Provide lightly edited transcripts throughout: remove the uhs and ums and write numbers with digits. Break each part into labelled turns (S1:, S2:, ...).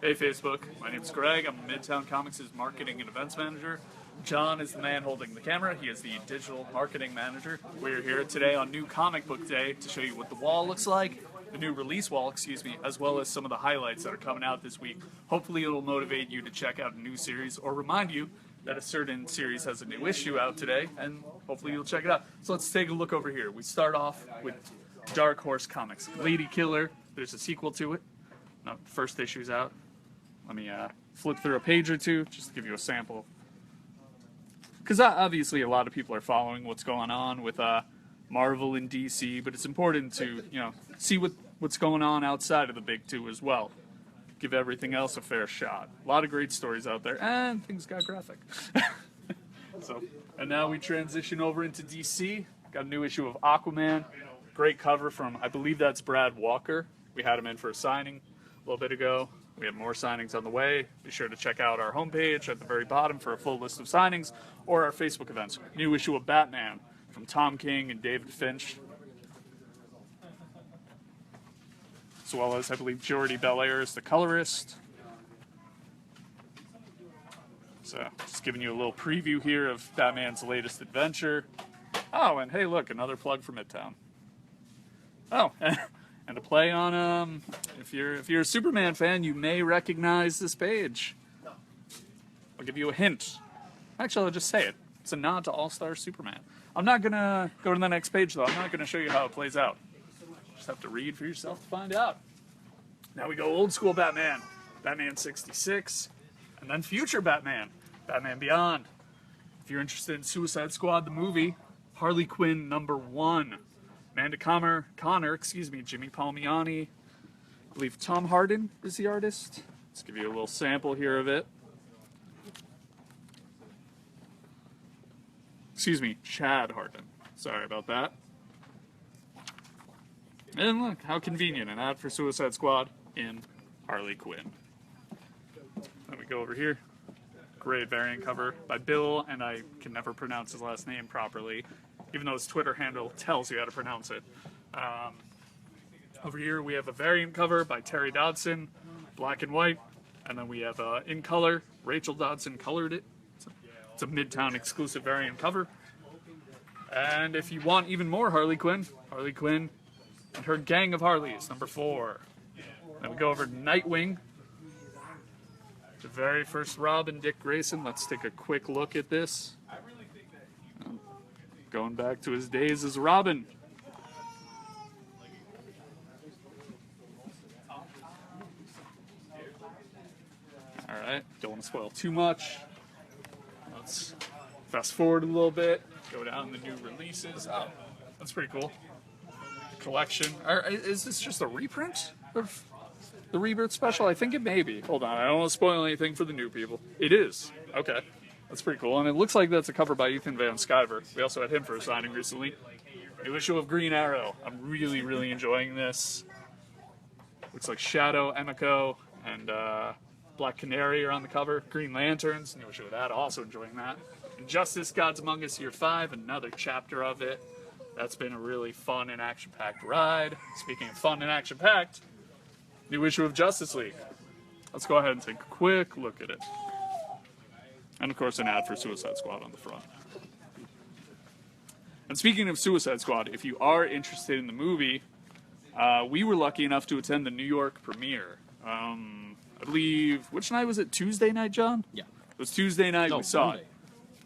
S1: Hey Facebook, my name is Greg. I'm Midtown Comics' marketing and events manager. John is the man holding the camera. He is the digital marketing manager. We're here today on New Comic Book Day to show you what the wall looks like, the new release wall, as well as some of the highlights that are coming out this week. Hopefully it'll motivate you to check out a new series or remind you that a certain series has a new issue out today, and hopefully you'll check it out. So let's take a look over here. We start off with Dark Horse Comics, Lady Killer. There's a sequel to it. No, first issue's out. Let me flip through a page or two just to give you a sample. Because obviously a lot of people are following what's going on with Marvel and DC, but it's important to see what's going on outside of the big two as well. Give everything else a fair shot. A lot of great stories out there, and things got graphic. And now we transition over into DC. Got a new issue of Aquaman. Great cover from, I believe that's Brad Walker. We had him in for a signing a little bit ago. We have more signings on the way. Be sure to check out our homepage at the very bottom for a full list of signings, or our Facebook events. New issue of Batman from Tom King and David Finch, as well as, I believe, Jordi Belair is the colorist. So, just giving you a little preview here of Batman's latest adventure. Oh, and hey, look, another plug for Midtown. Oh, and a play on, if you're a Superman fan, you may recognize this page. I'll give you a hint. Actually, I'll just say it. It's a nod to All-Star Superman. I'm not going to go to the next page, though. I'm not going to show you how it plays out. Just have to read for yourself to find out. Now we go old school Batman. Batman 66. And then future Batman. Batman Beyond. If you're interested in Suicide Squad, the movie, Harley Quinn #1. Amanda Connor, Jimmy Palmiotti. I believe Tom Harden is the artist. Let's give you a little sample here of it. Chad Harden. Sorry about that. And look, how convenient, an ad for Suicide Squad in Harley Quinn. Then we go over here. Great variant cover by Bill, and I can never pronounce his last name properly, even though his Twitter handle tells you how to pronounce it. Over here we have a variant cover by Terry Dodson, black and white, and then we have in color, Rachel Dodson colored it. It's a Midtown exclusive variant cover. And if you want even more Harley Quinn and her gang of Harleys, #4. Then we go over to Nightwing, the very first Robin, Dick Grayson. Let's take a quick look at this. Going back to his days as Robin. Alright, don't want to spoil too much. Let's fast forward a little bit. Go down the new releases. Oh, that's pretty cool. Collection. Is this just a reprint of the Rebirth special? I think it may be. Hold on, I don't want to spoil anything for the new people. It is. Okay. That's pretty cool, and it looks like that's a cover by Ethan Van Sciver. We also had him for a signing recently. New issue of Green Arrow. I'm really, really enjoying this. Looks like Shadow, Emiko, and Black Canary are on the cover. Green Lanterns, new issue of that, also enjoying that. Injustice, Gods Among Us, Year 5, another chapter of it. That's been a really fun and action-packed ride. Speaking of fun and action-packed, new issue of Justice League. Let's go ahead and take a quick look at it. And of course an ad for Suicide Squad on the front. And speaking of Suicide Squad, if you are interested in the movie, we were lucky enough to attend the New York premiere. I believe, which night was it? Tuesday night, John?
S2: Yeah.
S1: It was Tuesday night we saw
S2: Monday.
S1: it.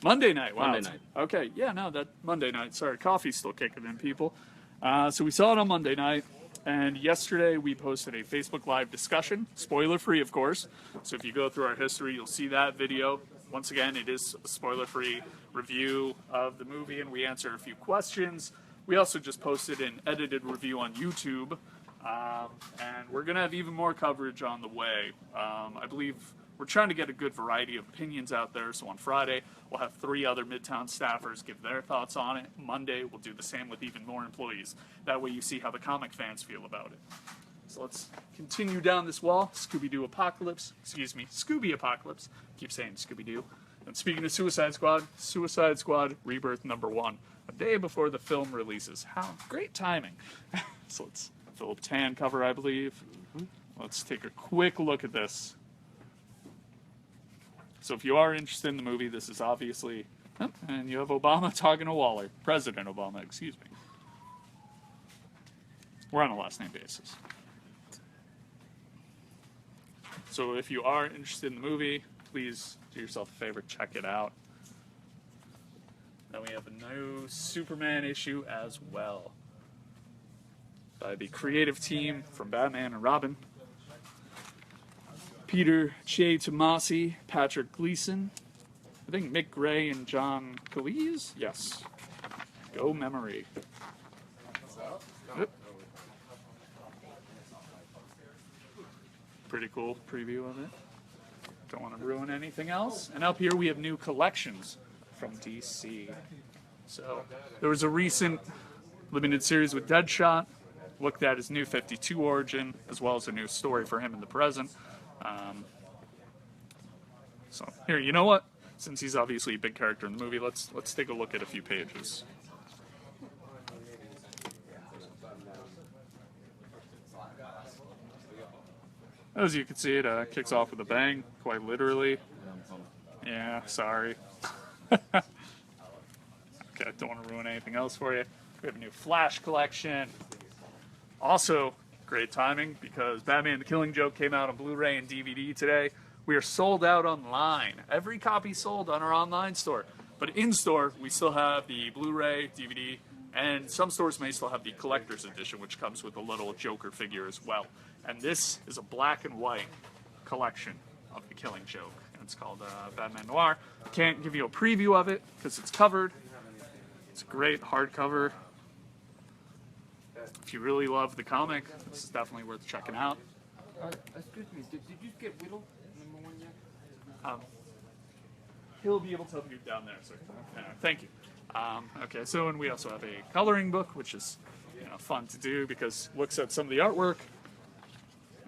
S1: Monday night, wow.
S2: Monday night.
S1: Okay, yeah, no, that Monday night. Sorry, coffee's still kicking in, people. So we saw it on Monday night. And yesterday we posted a Facebook Live discussion, spoiler-free, of course. So if you go through our history, you'll see that video. Once again, it is a spoiler-free review of the movie, and we answer a few questions. We also just posted an edited review on YouTube, and we're going to have even more coverage on the way. I believe we're trying to get a good variety of opinions out there, so on Friday, we'll have 3 other Midtown staffers give their thoughts on it. Monday, we'll do the same with even more employees. That way you see how the comic fans feel about it. So let's continue down this wall. Scooby Apocalypse. Keep saying Scooby-Doo. And speaking of Suicide Squad Rebirth #1. A day before the film releases. How great timing. So let's Philip Tan cover, I believe. Let's take a quick look at this. So if you are interested in the movie, this is obviously... Oh, and you have Obama talking to Waller. President Obama, excuse me. We're on a last name basis. So if you are interested in the movie, please do yourself a favor, check it out. Then we have a new Superman issue as well, by the creative team from Batman and Robin. Peter Che Tomasi, Patrick Gleason, I think Mick Gray and John Cleese? Yes. Go memory. Yep. Pretty cool preview of it. Don't want to ruin anything else. And up here we have new collections from DC. So there was a recent limited series with Deadshot. Looked at his new 52 origin, as well as a new story for him in the present. So here, you know what? Since he's obviously a big character in the movie, let's take a look at a few pages. As you can see, it kicks off with a bang, quite literally. Yeah, sorry. Okay, don't want to ruin anything else for you. We have a new Flash collection. Also, great timing, because Batman the Killing Joke came out on Blu-ray and DVD today. We are sold out online. Every copy sold on our online store. But in-store, we still have the Blu-ray, DVD, and some stores may still have the collector's edition, which comes with a little Joker figure as well. And this is a black and white collection of the Killing Joke. And it's called Batman Noir. I can't give you a preview of it, because it's covered. It's a great hardcover. If you really love the comic, this is definitely worth checking out.
S2: Excuse me, did you get Whittle number 1 yet?
S1: He'll be able to help you down there, sir. Thank you. Okay, so and we also have a coloring book, which is fun to do because it looks at some of the artwork,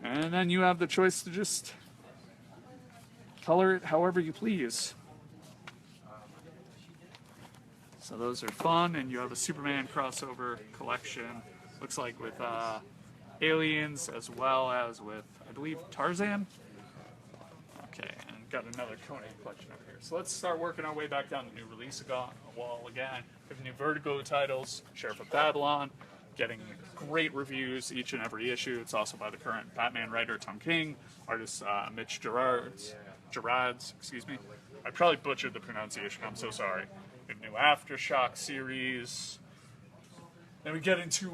S1: and then you have the choice to just color it however you please. So those are fun, and you have a Superman crossover collection. Looks like with Aliens as well as with, I believe, Tarzan. Okay, and got another Conan collection over here. So let's start working our way back down the new release wall again. We have new Vertigo titles, Sheriff of Babylon, getting great reviews each and every issue. It's also by the current Batman writer Tom King, artist Mitch Gerads, excuse me. I probably butchered the pronunciation, I'm so sorry. We have new Aftershock series. Then we get into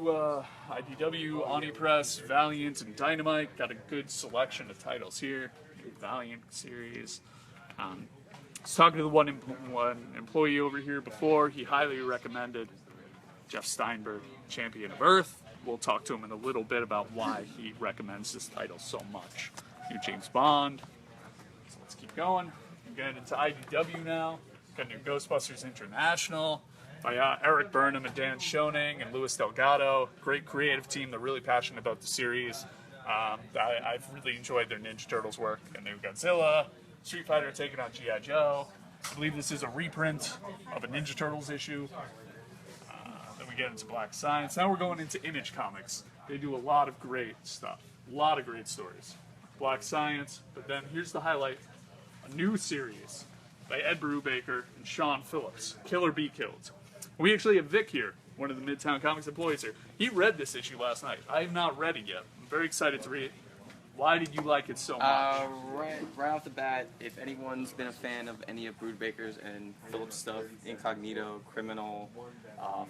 S1: IDW, Omnipress, Valiant, and Dynamite. Got a good selection of titles here. New Valiant series. I was talking to the one employee over here before. He highly recommended Jeff Steinberg, Champion of Earth. We'll talk to him in a little bit about why he recommends this title so much. New James Bond. So let's keep going. We're getting into IDW now. Got new Ghostbusters International by Eric Burnham and Dan Schoening and Luis Delgado. Great creative team. They're really passionate about the series. I've really enjoyed their Ninja Turtles work. And new Godzilla, Street Fighter taking on G.I. Joe. I believe this is a reprint of a Ninja Turtles issue. Then we get into Black Science. Now we're going into Image Comics. They do a lot of great stuff. A lot of great stories. Black Science. But then here's the highlight. A new series by Ed Brubaker and Sean Phillips. Killer Be Killed. We actually have Vic here, one of the Midtown Comics employees here. He read this issue last night. I have not read it yet. I'm very excited to read it. Why did you like it so much?
S2: Right off the bat, if anyone's been a fan of any of Brubaker's and Phillips stuff, Incognito, Criminal,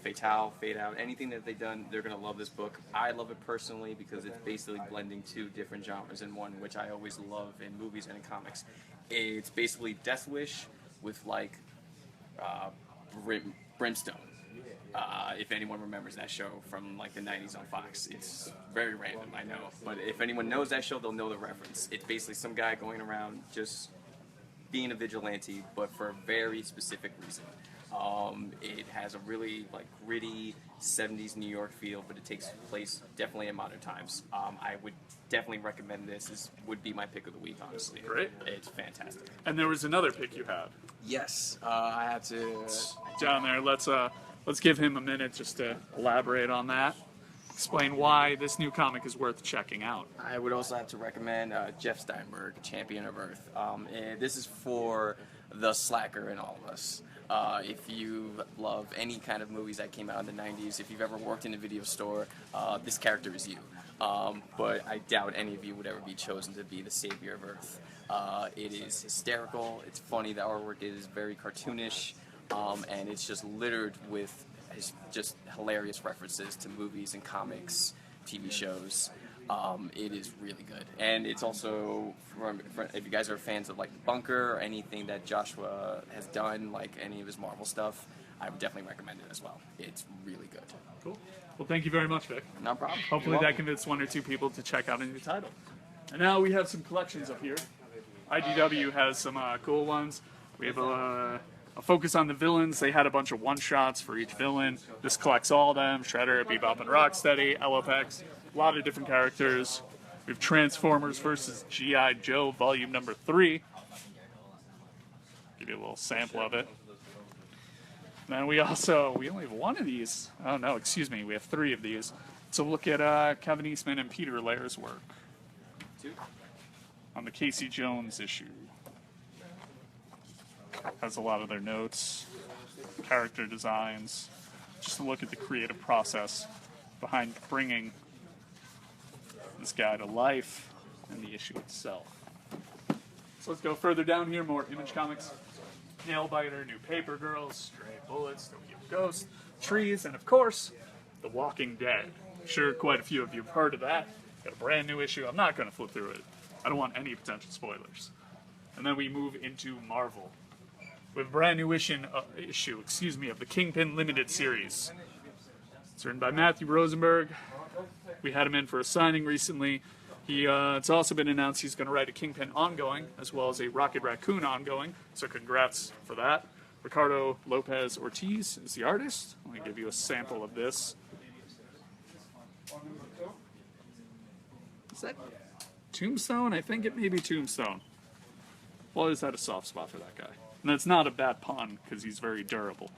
S2: Fatale, Fade Out, anything that they've done, they're going to love this book. I love it personally because it's basically blending two different genres in one, which I always love in movies and in comics. It's basically Death Wish with like Brimstone. If anyone remembers that show from like the 90s on Fox. It's very random, I know. But if anyone knows that show, they'll know the reference. It's basically some guy going around just being a vigilante, but for a very specific reason. It has a really like gritty 70s New York feel, but it takes place definitely in modern times. I would definitely recommend this. This would be my pick of the week, honestly.
S1: Great.
S2: It's fantastic.
S1: And there was another pick you had.
S2: Yes, I have to...
S1: Down there, let's give him a minute just to elaborate on that. explain why this new comic is worth checking out.
S2: I would also have to recommend Jeff Steinberg, Champion of Earth. And this is for the slacker in all of us. If you love any kind of movies that came out in the 90s, if you've ever worked in a video store, this character is you. But I doubt any of you would ever be chosen to be the savior of Earth. It is hysterical, it's funny, the artwork is very cartoonish, and it's just littered with just hilarious references to movies and comics, TV shows. It is really good, and it's also if you guys are fans of like The Bunker or anything that Joshua has done, like any of his Marvel stuff, I would definitely recommend it as well. It's really good.
S1: Cool. Well, thank you very much, Vic.
S2: No problem.
S1: Hopefully that convinced one or two people to check out a new title. And now we have some collections up here. IDW has some cool ones. We have a focus on the villains. They had a bunch of one-shots for each villain. This collects all of them. Shredder, Bebop and Rocksteady, LFX, a lot of different characters. We have Transformers versus G.I. Joe, volume number 3. Give you a little sample of it. Then we only have one of these. Oh no, excuse me, we have 3 of these. So look at Kevin Eastman and Peter Lair's work.
S2: 2.
S1: On the Casey Jones issue. Has a lot of their notes, character designs, just a look at the creative process behind bringing this guy to life and the issue itself. So let's go further down here, more Image Comics. Nailbiter, New Paper Girls, Stray Bullets, Tokyo Ghost, Trees, and of course, The Walking Dead. I'm sure quite a few of you have heard of that. Got a brand new issue. I'm not going to flip through it. I don't want any potential spoilers. And then we move into Marvel. We have a brand new issue of the Kingpin Limited Series. It's written by Matthew Rosenberg. We had him in for a signing recently. It's also been announced he's going to write a Kingpin ongoing, as well as a Rocket Raccoon ongoing, so congrats for that. Ricardo Lopez Ortiz is the artist. Let me give you a sample of this. Is that Tombstone? I think it may be Tombstone. Well, I just had a soft spot for that guy. And that's not a bad pun, because he's very durable.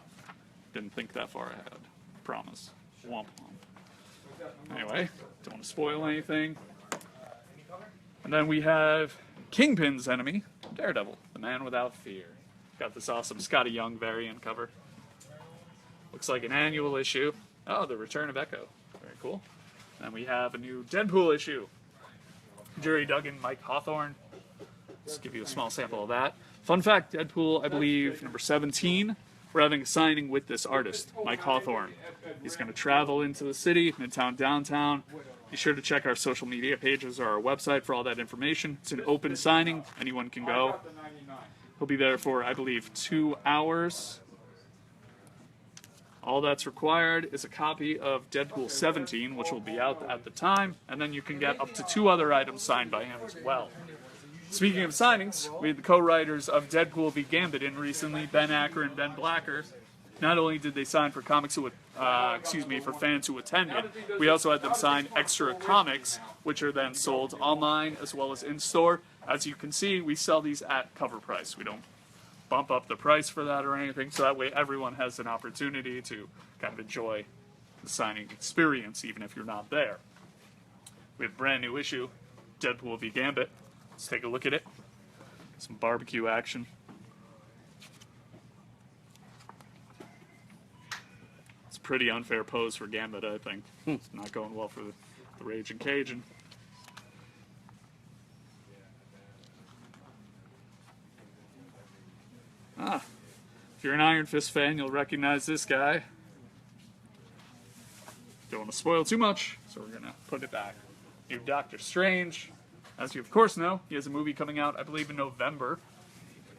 S1: Didn't think that far ahead. Promise. Womp womp. Anyway, don't want to spoil anything. And then we have Kingpin's enemy, Daredevil, the Man Without Fear. Got this awesome Scotty Young variant cover. Looks like an annual issue. Oh, the Return of Echo. Very cool. Then we have a new Deadpool issue. Jerry Duggan, Mike Hawthorne. Just give you a small sample of that. Fun fact, Deadpool, I believe, number 17. We're having a signing with this artist, Mike Hawthorne. He's going to travel into the city, Midtown, downtown. Be sure to check our social media pages or our website for all that information. It's an open signing. Anyone can go. He'll be there for, I believe, 2 hours. All that's required is a copy of Deadpool 17, which will be out at the time, and then you can get up to 2 other items signed by him as well. Speaking of signings, we had the co-writers of Deadpool v. Gambit in recently, Ben Acker and Ben Blacker. Not only did they sign for for fans who attended, we also had them sign extra comics, which are then sold online as well as in-store. As you can see, we sell these at cover price. We don't bump up the price for that or anything, so that way everyone has an opportunity to kind of enjoy the signing experience, even if you're not there. We have a brand new issue, Deadpool v. Gambit. Let's take a look at it. Some barbecue action. It's a pretty unfair pose for Gambit, I think. It's not going well for the Raging Cajun. If you're an Iron Fist fan, you'll recognize this guy. Don't want to spoil too much, so we're going to put it back. You have Doctor Strange. As you of course know, he has a movie coming out, I believe, in November.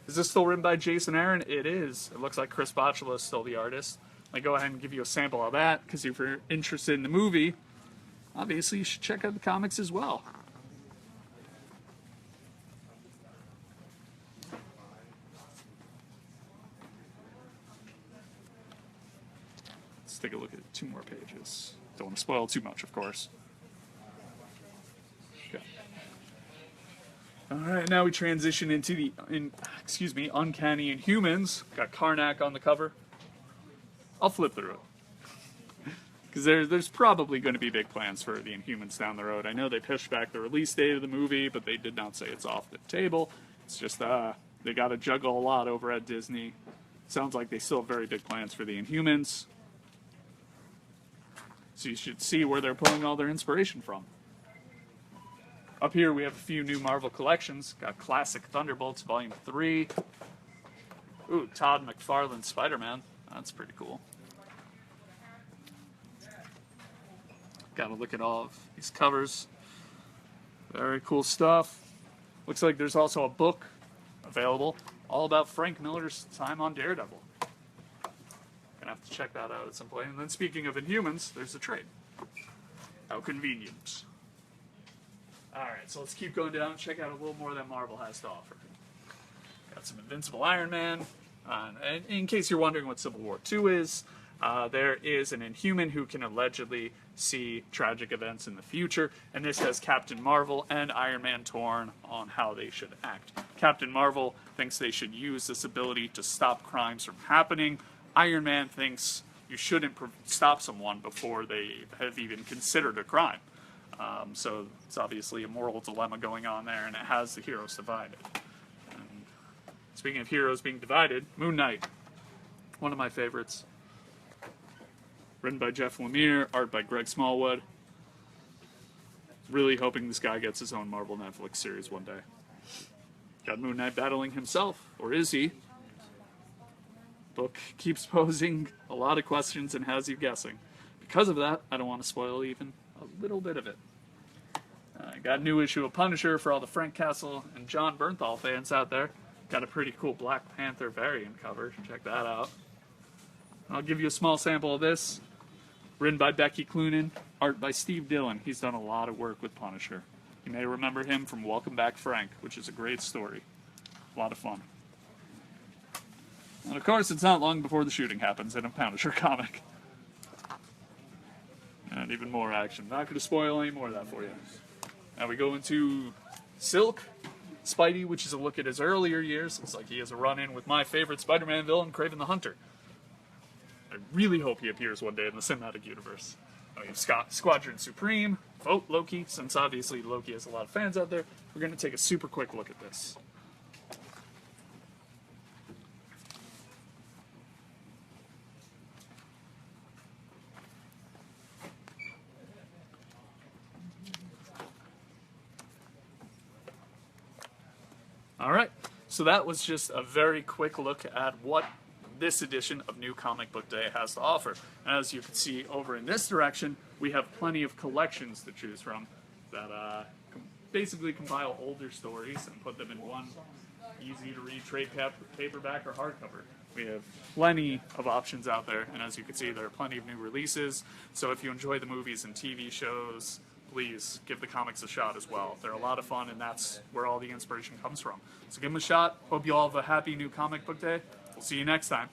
S1: Is this still written by Jason Aaron? It is. It looks like Chris Botchula is still the artist. I'll go ahead and give you a sample of that, because if you're interested in the movie, obviously you should check out the comics as well. Let's take a look at 2 more pages. Don't want to spoil too much, of course. Okay. Alright, now we transition into the, Uncanny Inhumans. Got Karnak on the cover. I'll flip through it. Because there's probably going to be big plans for the Inhumans down the road. I know they pushed back the release date of the movie, but they did not say it's off the table. It's just they got to juggle a lot over at Disney. Sounds like they still have very big plans for the Inhumans. So you should see where they're pulling all their inspiration from. Up here we have a few new Marvel collections. Got Classic Thunderbolts Volume 3. Ooh, Todd McFarlane's Spider-Man. That's pretty cool. Gotta look at all of these covers. Very cool stuff. Looks like there's also a book available all about Frank Miller's time on Daredevil. Gonna have to check that out at some point. And then speaking of Inhumans, there's a trade. How convenient. Alright, so let's keep going down and check out a little more that Marvel has to offer. Got some Invincible Iron Man. And in case you're wondering what Civil War II is, there is an Inhuman who can allegedly see tragic events in the future, and this has Captain Marvel and Iron Man torn on how they should act. Captain Marvel thinks they should use this ability to stop crimes from happening. Iron Man thinks you shouldn't stop someone before they have even considered a crime. So it's obviously a moral dilemma going on there, and it has the heroes divided. And speaking of heroes being divided, Moon Knight, one of my favorites. Written by Jeff Lemire, art by Greg Smallwood. Really hoping this guy gets his own Marvel Netflix series one day. Got Moon Knight battling himself, or is he? Book keeps posing a lot of questions and has you guessing. Because of that, I don't want to spoil even a little bit of it. Got a new issue of Punisher for all the Frank Castle and John Bernthal fans out there. Got a pretty cool Black Panther variant cover. Check that out. I'll give you a small sample of this. Written by Becky Cloonan, art by Steve Dillon. He's done a lot of work with Punisher. You may remember him from Welcome Back Frank, which is a great story. A lot of fun. And of course, it's not long before the shooting happens in a Punisher comic. And even more action. Not going to spoil any more of that for you. Now we go into Silk, Spidey, which is a look at his earlier years. Looks like he has a run-in with my favorite Spider-Man villain, Kraven the Hunter. I really hope he appears one day in the cinematic universe. We have Squadron Supreme, vote Loki, since obviously Loki has a lot of fans out there. We're going to take a super quick look at this. Alright, so that was just a very quick look at what this edition of New Comic Book Day has to offer. As you can see over in this direction, we have plenty of collections to choose from that basically compile older stories and put them in one easy-to-read trade paperback or hardcover. We have plenty of options out there, and as you can see, there are plenty of new releases. So if you enjoy the movies and TV shows, please give the comics a shot as well. They're a lot of fun, and that's where all the inspiration comes from. So give them a shot. Hope you all have a happy New Comic Book Day. We'll see you next time.